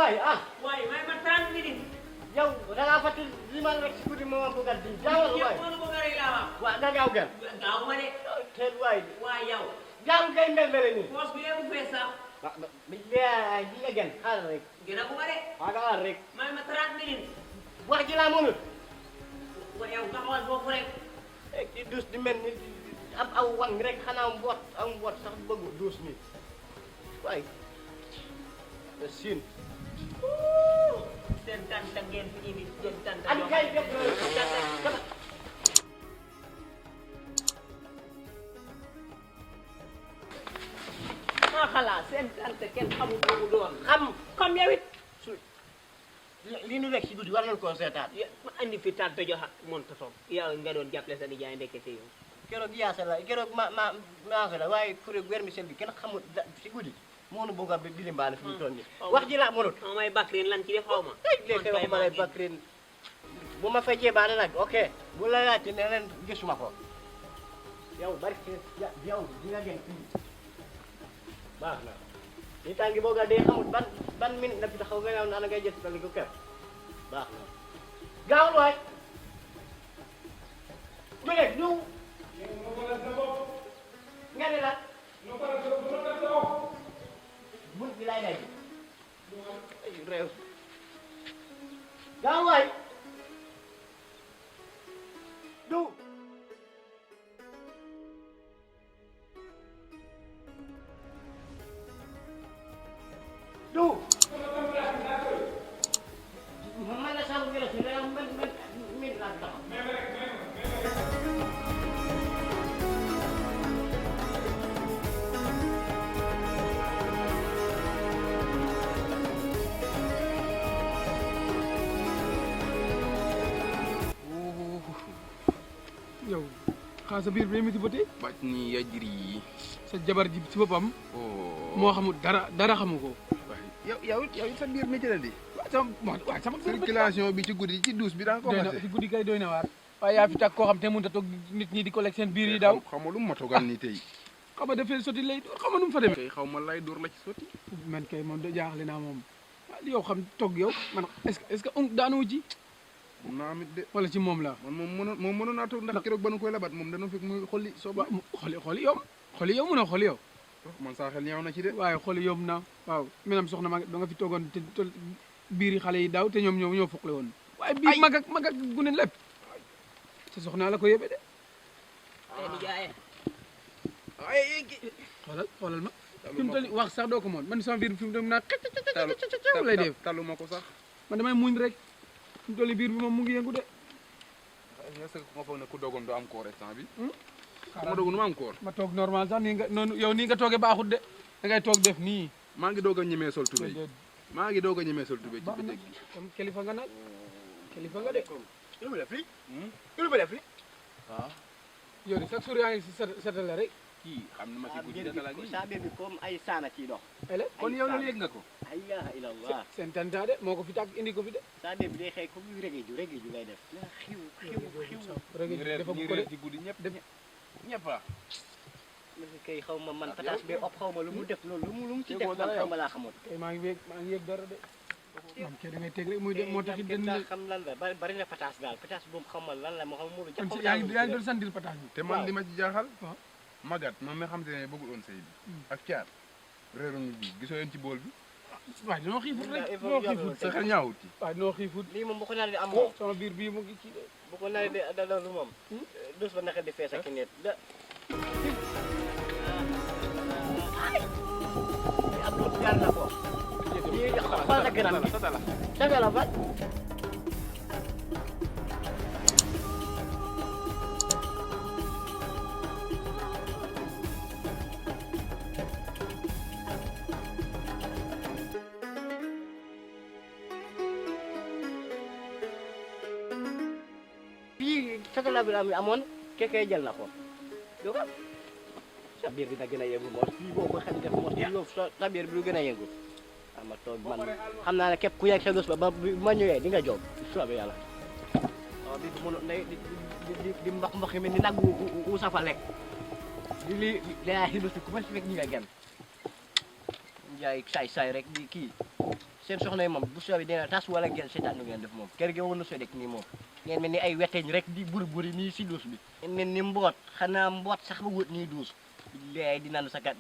waay ah. waaye may ma 30 minutes. yow da ngaa fàttali li ma rek si guddi ma bëgg a di jaawal waay. yëpp mënu bëgg a rey laa wax. waaw da gaaw gën. gaaw ma de. teel waay. waa yow. gaaw ngay mbel nii. poos bi yëpp fees sax. bi nga gën xaaral rek. gën a bu ma de. waaw xaaral rek. may ma 30 minutes. wax ji laa mënul. wa yow taxawal foofu rek. di dus di mel ni am aw wang rek xanaa mboot sax bëggu dus nii waay siin seen tanta ngeen fi indi seen tanta. ak kay def maa xalaat seen tanta kenn xamul lu mu doon. xam yow it li nu nekk si guddi war nañu koo seetaat. ma andi fi tanta joxa monta toog yow nga doon jàppale sa nijaay ndekete yow. keroog yaasa la keroog maasa la waaye kuréel vermicelle bi kenn xamul si guddi moo nu bëgg a bilimbaane fi mu toll nii. wax ji laa mënut. may Bakrin lan ci def xaw ma. léegi wax ma lay Bakrin bu ma feccee baane nag ok bu la laajte ne leen gisuma ko yow bari yow di nga gën fii baax na li tàngi boo ga dee xamul ban minute la fi taxaw nga ñëw naan ngay jël si ko kër baax na gaawul waay mu ne ñu nga ne la mun bi laay lay réew gaawul waay du man la sax ngi la si réew man laa taxaw yow xaa sa biir bi mi ci bëti bàcc ni yajri sa jabar ji ci boppam moo xamul dara xamu ko yow sa biir métier la di waaw sama circulation bi ci guddi ci douche bi daa ko commencé ci guddi kay doy na waar waaye yaa fi tàgg koo xam te mënut a toog nit ñi di ko lekk seen biir yi daw xaw ma lu ma toogal nii tey xaw ma dafay sotti lay door xaw ma nu mu fa demee kay xaw ma lay door la ci sotti man kay moom da jaaxle naa moom yow xam toog yow man est-ce que daanu ci mun naa amit de wala ci moom la man moom mënoon naa toog ndax keroog ba nu koy labat moom dana fekk muy xolli sooba xoli yow mun a xoli yow man saa xel ñaaw na ci de waaye xoli yomb na waaw menam soxna ma da nga fi toogoon te biir yi xale yi daaw te ñoom ñoo foqle woon waaye biir mag ak gune lépp sa soxna la ko yóbbee de xoolal ma fi mu toll wax sax doo ko moon man sama biir bi fi mu toll naa xëcc lay def talu ma ko sax man damay muñ rek fi mu toll biir bi moom mu ngi yëngu de est-ce que nga foog ne ku dogoon doo am koor instant bi ku ma dogoon du ma am koor ma toog normal sax nii nga noonu yow nii nga toogee baaxut de da ngay toog def nii maa ngi doog a ñemee sol tubéy maa ngi doog a ñemee sol tubéy ci baax na bëccëg gi comme kilifa nga nag kilifa nga de lu mu def li lu mu def li waaw yow de chaque jour yaa ngi si setale rek kii xam na ma ci guddi data la gi saa bi comme ay saana ciy dox ele kon yow loolu yëg nga ko ay ilaha illallah seen tanta de moo ko fi tàgg indi ko fi de saa bi day xëy comme rege ju lay def xiw rek dafa ko de ci guddi ñëpp ñëpp la kay xaw ma man pataas bi op xaw ma lu mu def loolu lu mu ci def man xaw ma laa xamoon kay maa ngi yëg dara de man kay da ngay teg rek muy dem moo tax it dañ la xam lan la bari na pataas daal pataas boobu xam ma lan la moo xam mu kon ci yaa ngi doon sentir pataas bi te man li ma ci jaaxal waaw magat moom mi xam te ne bëggul woon sëy bi ak caar réeruñu bi gisoo leen ci bool bi waaye dañoo xiifut rek dañoo xiifut sa xel ñaawut ci waaye dañoo xiifut lii moom bu ko naan di am moom sama biir bii mu ngi ci de bu ko naan di da lu moom dus ba naka di fees ak nit da am lu jaar na ko lii xool sa gënam bi dafa la bat satala bi amoon keke jël na ko do ko sa biir bi da gën a yëngu moos fii boo ko xel def moos yow sa biir bi du gën a yëngu ama toog man xam naa ne képp ku yegg sa dos ba ma ñëwee di nga jóg soobee yàlla waaw bi mu di mboq mi ni nag wu safa lekk di li laa xibaar ku ma si fekk ñi nga gem jaay saay rek di kii seen soxna yi moom bu soobee dina tas wala ngeen seetaan nu ngeen def moom kër gi woon na soo dëkk nii moom ngeen mel ni ay weteñ rek di buri nii si duus bi ngeen mel ni mboot xanaa mboot sax ba wut nii duus léegi dina nu sakat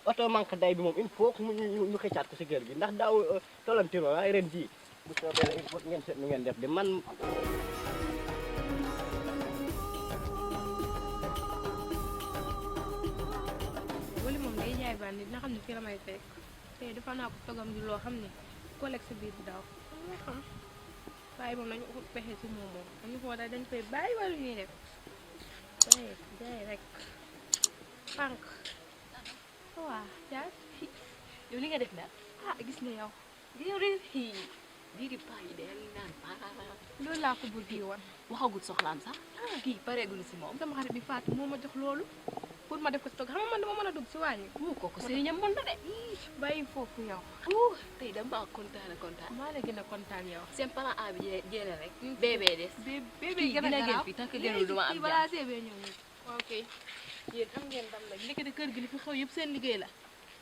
oto manque day bi moom il faut que ñu xëccaat ko si kër gi ndax daaw tolantiro ay ren jii bu soobee la il faut ngeen seet nu ngeen def de man wala moom day jaay bànn dina xam ne fii la may fekk tey dafa naa ko togam ji loo xam ne ko lekk sa biir bi daaw nga xam bàyyi moom nañu ut pexe si moom dañu ko dañ koy bàyyi wala ñuy def jaay rek fànk waa jaay yow li nga def daal ah gis nga yow yow de lii di paa yi de naan loolu laa ko bëgg woon waxagut soxlaam sax kii pareegul si moom sama xarit bi Fatou moo ma jox loolu pour ma def ko si togg xam nga man dama mën a dugg si wàññi kooku sëriñam mën na de bàyyi foofu yow tey dama kontaan maa la gën a kontaan yow seen plan A bi jéene rek bébé des bébé kii gën a dina gën garaaw fi tant que gënul duma am balaa seebee ñëw ñu ok yéen am ngeen dam nag ndekete kër gi li fi xew yëpp seen liggéey la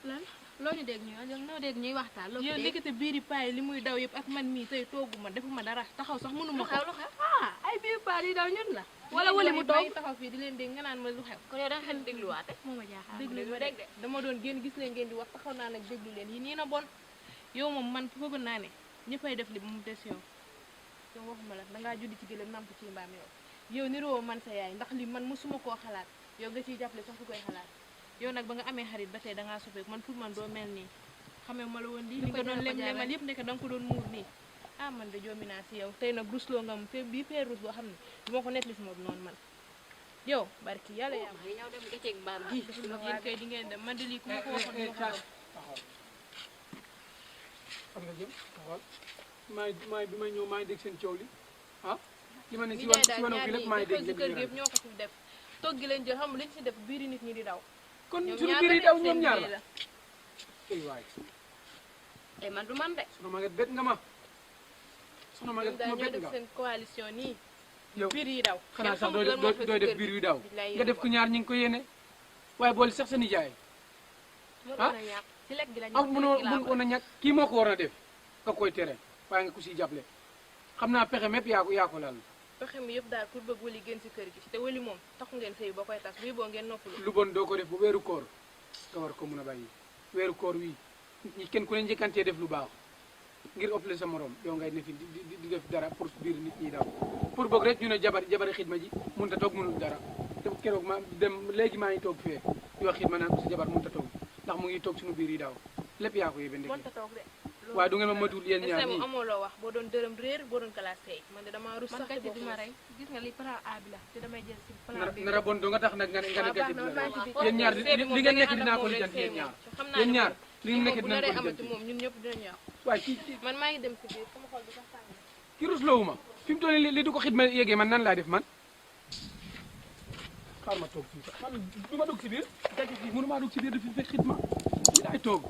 lan loo ñu dégg ñuy waxtaan loo yow ndekete biiri paay li muy daw yëpp ak man mii tey tooguma defuma dara taxaw sax mënuma ko lu xew ay biiri paay yi daw ñun la wala wala mu toog taxaw fii di leen dégg nga naan ma lu xew kon yow da nga xam ne dégluwaate moo ma jaaxal déglu ma rek de dama doon génn gis leen ngeen di wax taxaw naa nag déglu leen yi nii na bon yow moom man foogoon naa ne ñëppay def li ba mu des yow waxuma la dangaa juddi ci gëlëm namp ci mbaam yow niroo man sa yaay ndax li man mosuma koo xalaat yow nga ciy jàppale sax su koy xalaat yow nag ba nga amee xarit ba tey dangaa soppeeku man pour man doo mel nii xamee ma la woon lii li nga doon lem-lemal yëpp ndeke danga ko doon muur nii ah man de joomi naa si yow tey nag rusloo nga mu fe bii fee rus boo xam ne duma ko nettali si moom noonu man yow barki yàlla yaa ma ñëw dem gëcceeg mbaam gi yéen kay di ngeen dem man de lii ku ma ko waxoon duma ko xam nga jëm taxawal maay bi may ñëw maa ngi dégg seen coow li ah li ma ne si daal wàllu ñaar lépp maa ngi dégg si kër gi yëpp ñoo ko fi def togg gi leen jël xam liñ si def biiri nit ñi di daw kon ñoom suñu ñaar biir yi la daw de, ñoom seen ñaar biir la ay waay ay man du man de soxna Maguette bett nga ma soxna ñoom Maguette daal ma ñoo bett def nga seen coalition nii yow biir yi daw xanaa kenn sax xamul lan moo xew dooy si def kër biir gi. yu daw Billaay nga def ko ñaar ñi ngi ko yéene waaye boole sax sa nijaay moo ah? doon a ñàkk si lekk gi la am mënoo mën woon a ñàkk kii moo ko war a def nga koy tere waaye nga ko siy jàppale xam naa pexe mépp yaa ko laal pexe mi yëpp daal pour bëgg wali gën si kër gi te wali moom taxu ngeen sëy ba koy tas bii boo ngeen noppalu lu bon doo ko def bu weeru koor nga war ko mun a bàyyi weeru koor wii nit ñi kenn ku ne njëkkantee def lu baax ngir ëppale sa morom yow ngay ne fi di def dara pour biir nit ñi daw pour boog rek ñu ne jabari xidma ji mun ta toog mënul dara te keroog ma dem léegi maa ngi toog fee di wax xidma naan ko sa jabar mun ta toog ndax mu ngi toog suñu biir yi daw lépp yaa ko yóbbee ndekki mënta toog de waaye du ngeen ma matul yéen ñaar moom ñii amoo loo wax boo doon dërëm réer boo doon classe kay man de dama rus man sax gàcce te du ma rey gis nga li plan A bi la te damay jël si plan B nara bon doo nga tax nag nga ne waaw gàcce baax na man maa ngi ci yéen ñaar biir li ngeen nekk dinaa ko lijjanti yéen ñaar xam naa yéen ne ñaar moom li ngeen nekk bu dinañ naree ko amati lijjanti moom ñun ñëpp dinañu yàqu waaye kii man maa ngi dem si biir sama xol bi sax tàng ki rusloowu ma fi mu toll nii li du ko xidma yéegee man nan laa def man xaar ma toog fii sax man du ma dugg si biir gàcce fii mënu maa dugg si biir di fi fekk xidma li laay toog